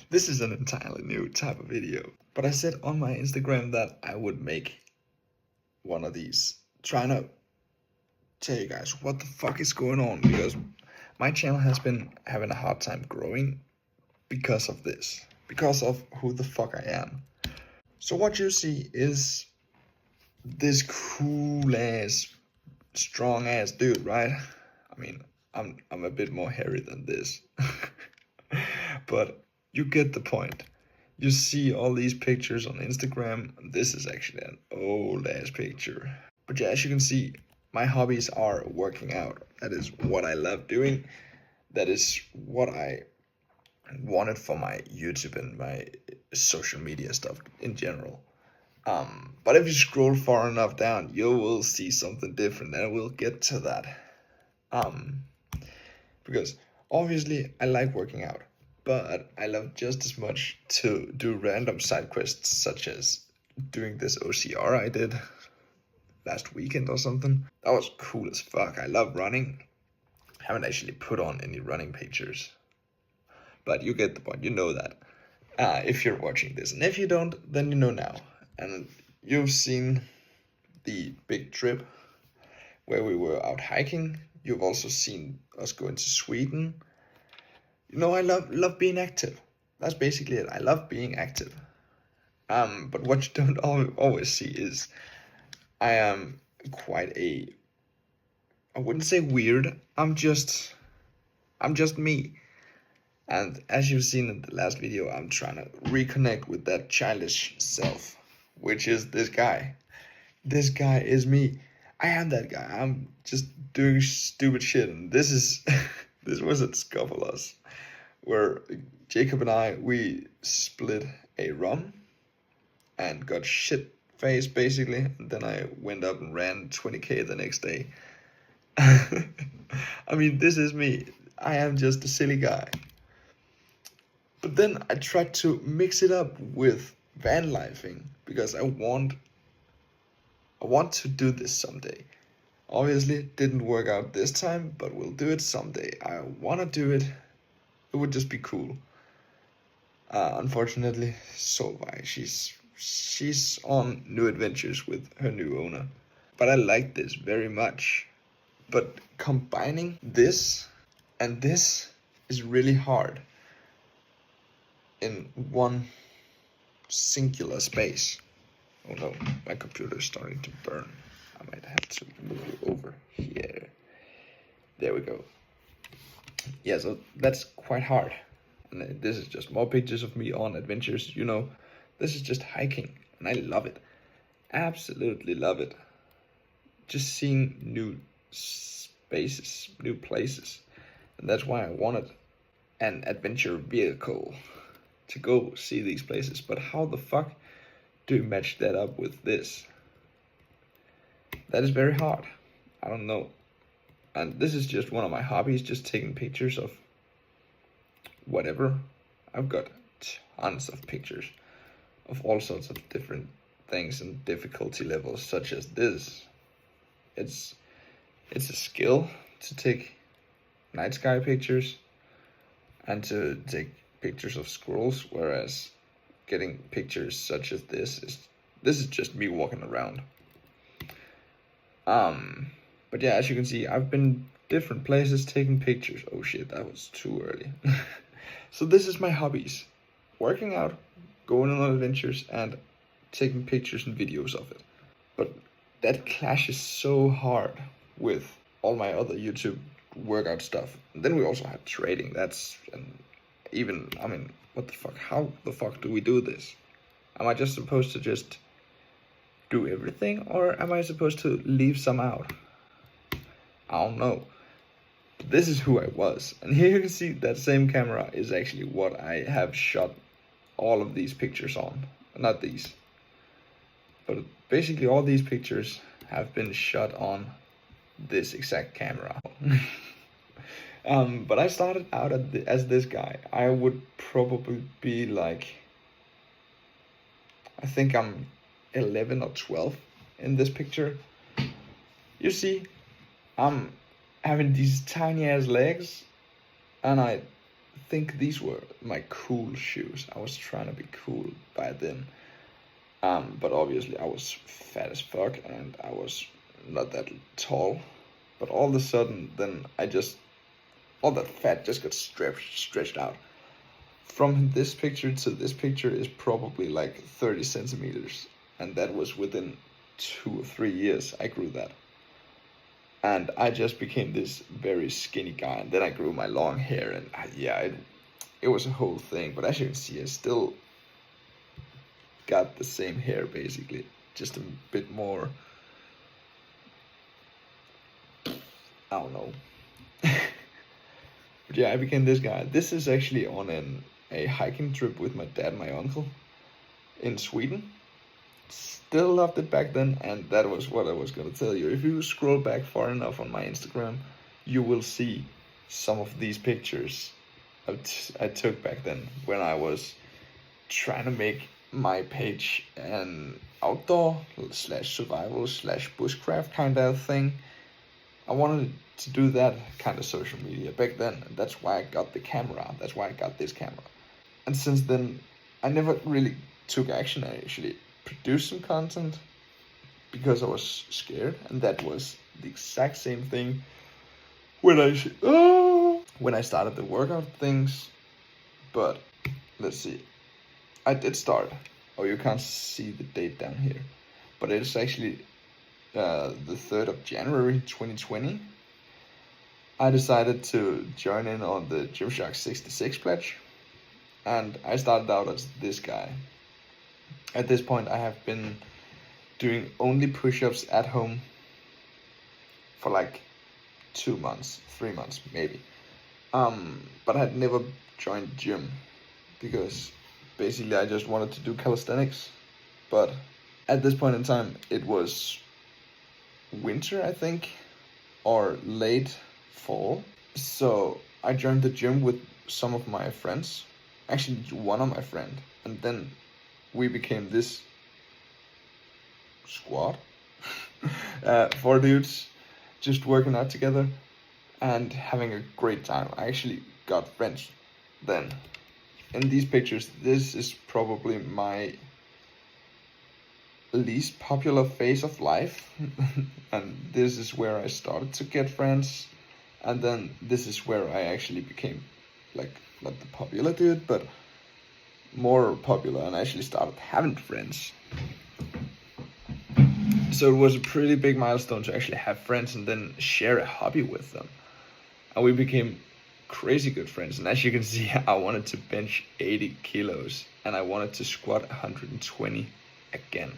This is an entirely new type of video, but I said on my Instagram that I would make one of these, trying to tell you guys what the fuck is going on, because my channel has been having a hard time growing because of this, because of who the fuck I am. So what you see is this cool ass, strong ass dude, right? I mean, I'm a bit more hairy than this. But you get the point. You see all these pictures on Instagram. This is actually an old ass picture. But yeah, as you can see, my hobbies are working out. That is what I love doing. That is what I wanted for my YouTube and my social media stuff in general. But if you scroll far enough down, you will see something different, and we'll get to that. Because obviously I like working out, but I love just as much to do random side quests, such as doing this OCR I did last weekend or something. That was cool as fuck. I love running. I haven't actually put on any running pictures, but you get the point. You know that if you're watching this, and if you don't, then you know now. And you've seen the big trip where we were out hiking. You've also seen us going to Sweden. You know, I love being active. That's basically it. I love being active. But what you don't always see is I am quite a, I wouldn't say weird. I'm just me. And as you've seen in the last video, I'm trying to reconnect with that childish self, which is this guy. This guy is me. I am that guy. I'm just doing stupid shit. And this is, this was at Scopolis, where Jacob and I, we split a rum and got shit faced basically. And then I went up and ran 20K the next day. I mean, this is me. I am just a silly guy. But then I tried to mix it up with van lifing because I want to do this someday. Obviously, didn't work out this time, but we'll do it someday. I want to do it. It would just be cool. Unfortunately, Solveig, she's on new adventures with her new owner. But I like this very much. But combining this and this is really hard in one singular space. Oh no, my computer is starting to burn. I might have to move it over here. There we go. Yeah, so that's quite hard. And this is just more pictures of me on adventures, you know. This is just hiking, and I love it. Absolutely love it. Just seeing new spaces, new places. And that's why I wanted an adventure vehicle to go see these places. But how the fuck do you match that up with this? That is very hard. I don't know. And this is just one of my hobbies, just taking pictures of whatever. I've got tons of pictures of all sorts of different things and difficulty levels, such as this. It's a skill to take night sky pictures and to take pictures of squirrels, whereas getting pictures such as this is just me walking around. But yeah, as you can see, I've been different places taking pictures. Oh shit, that was too early. So this is my hobbies: working out, going on adventures, and taking pictures and videos of it. But that clashes so hard with all my other YouTube workout stuff. And then we also have trading. That's, and even, I mean, what the fuck? How the fuck do we do this? Am I just supposed to just do everything, or am I supposed to leave some out? I don't know. But this is who I was. And here you can see that same camera is actually what I have shot all of these pictures on. Not these. But basically all these pictures have been shot on this exact camera. But I started out as this guy. I would probably be like, I think I'm 11 or 12 in this picture. You see, I'm having these tiny ass legs, and I think these were my cool shoes. I was trying to be cool by then. But obviously I was fat as fuck and I was not that tall. But all of a sudden, then all that fat just got stretched out. From this picture to this picture is probably like 30 centimeters. And that was within 2 or 3 years I grew that. And I just became this very skinny guy. And then I grew my long hair and it was a whole thing. But as you can see, I still got the same hair basically. Just a bit more, I don't know. But yeah, I became this guy. This is actually on a hiking trip with my dad and my uncle in Sweden. Still loved it back then, and that was what I was gonna tell you. If you scroll back far enough on my Instagram, you will see some of these pictures I took back then when I was trying to make my page an outdoor slash survival slash bushcraft kind of thing. I wanted to do that kind of social media back then, and that's why I got the camera. That's why I got this camera. And since then, I never really took action. I actually produced some content because I was scared, and that was the exact same thing when I started the workout things. But let's see, I did start. Oh, you can't see the date down here, but it's actually the 3rd of January 2020. I decided to join in on the Gymshark 66 pledge, and I started out as this guy. At this point, I have been doing only push-ups at home for like 2 months, 3 months maybe. But I had never joined gym because basically I just wanted to do calisthenics. But at this point in time, it was winter, I think, or late fall. So I joined the gym with some of my friends, actually one of my friends, and then we became this squad, 4 dudes just working out together and having a great time. I actually got friends then. In these pictures, this is probably my least popular phase of life. And this is where I started to get friends. And then this is where I actually became, like, not the popular dude, but more popular and actually started having friends. So it was a pretty big milestone to actually have friends and then share a hobby with them. And we became crazy good friends. And as you can see, I wanted to bench 80 kilos and I wanted to squat 120 again.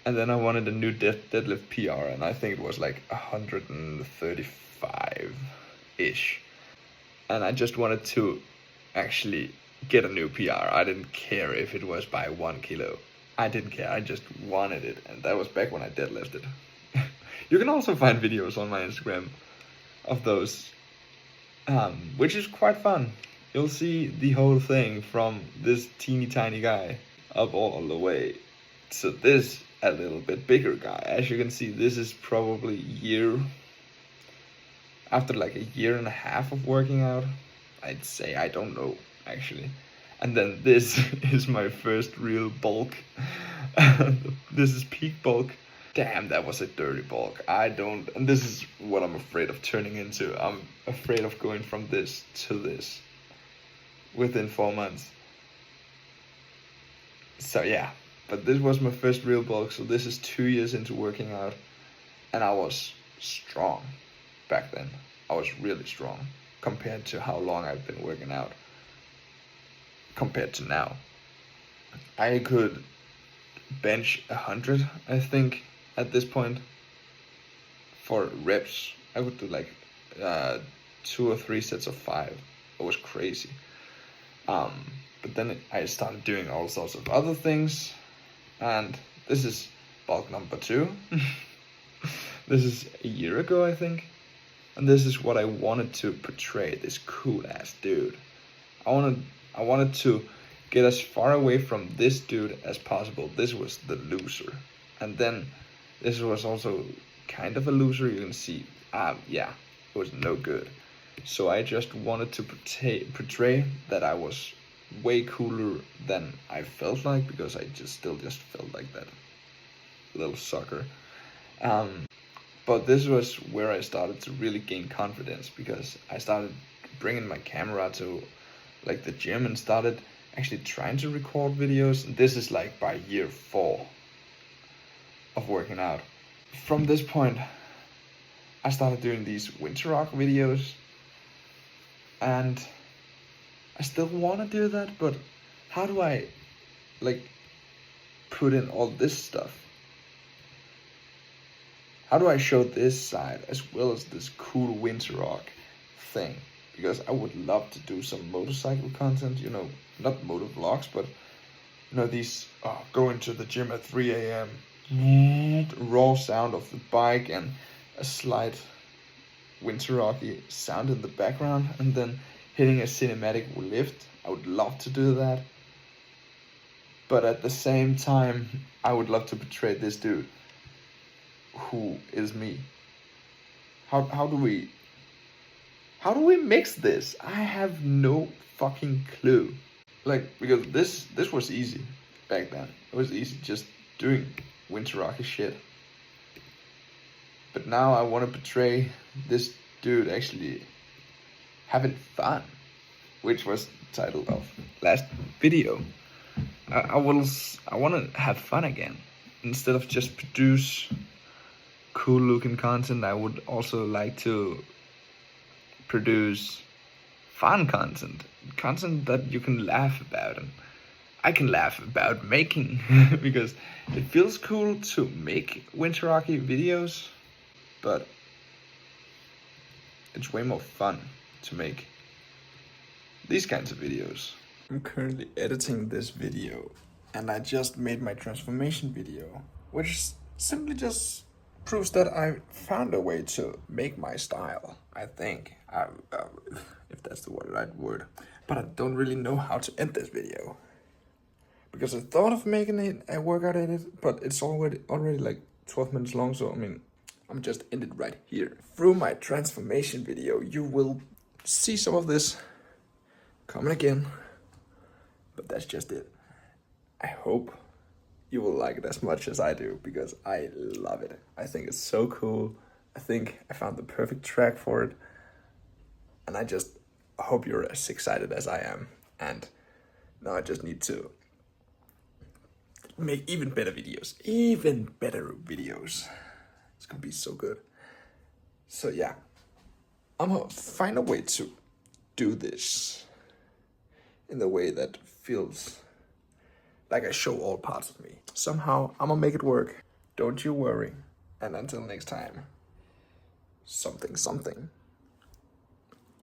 And then I wanted a new deadlift PR, and I think it was like 135-ish. And I just wanted to actually get a new PR. I didn't care if it was by 1 kilo. I didn't care, I just wanted it. And that was back when I deadlifted. You can also find videos on my Instagram of those, which is quite fun. You'll see the whole thing from this teeny tiny guy up all the way to this a little bit bigger guy. As you can see, this is probably after like a year and a half of working out, I'd say. I don't know actually. And then this is my first real bulk. This is peak bulk. Damn, that was a dirty bulk. And this is what I'm afraid of turning into. I'm afraid of going from this to this within 4 months. So yeah, but this was my first real bulk. So this is 2 years into working out, and I was strong back then. I was really strong compared to how long I've been working out. Compared to now, I could bench 100, I think, at this point. For reps, I would do like 2 or 3 sets of 5. It was crazy. But then I started doing all sorts of other things, and this is bulk number 2. This is a year ago, I think, and this is what I wanted to portray, this cool ass dude. I wanted to get as far away from this dude as possible. This was the loser. And then this was also kind of a loser. You can see, yeah, it was no good. So I just wanted to portray that I was way cooler than I felt like, because I still felt like that little sucker. But this was where I started to really gain confidence, because I started bringing my camera to like the gym and started actually trying to record videos. And this is like by year 4 of working out. From this point, I started doing these winter rock videos, and I still want to do that, but how do I like put in all this stuff? How do I show this side as well as this cool winter rock thing? Because I would love to do some motorcycle content, you know, not motor vlogs, but you know, these going to the gym at 3 a.m. raw sound of the bike and a slight winter rocky sound in the background, and then hitting a cinematic lift. I would love to do that. But at the same time, I would love to portray this dude who is me. How do we mix this? I have no fucking clue. Like, because this was easy back then. It was easy just doing winter rocky shit. But now I want to portray this dude actually having fun, which was the title of last video. I want to have fun again. Instead of just produce cool looking content, I would also like to produce fun content that you can laugh about, and I can laugh about making because it feels cool to make winter rocky videos, but it's way more fun to make these kinds of videos. I'm currently editing this video, and I just made my transformation video, which simply just proves that I found a way to make my style, I think. If that's the right word. But I don't really know how to end this video, because I thought of making it a workout edit, but it's already like 12 minutes long, so I mean, I'm just ended right here. Through my transformation video, you will see some of this coming again, but that's just it. I hope you will like it as much as I do, because I love it. I think it's so cool. I think I found the perfect track for it, and I just hope you're as excited as I am. And now I just need to make even better videos. It's gonna be so good. So yeah, I'm gonna find a way to do this in the way that feels like I show all parts of me. Somehow I'm gonna make it work. Don't you worry. And until next time, something.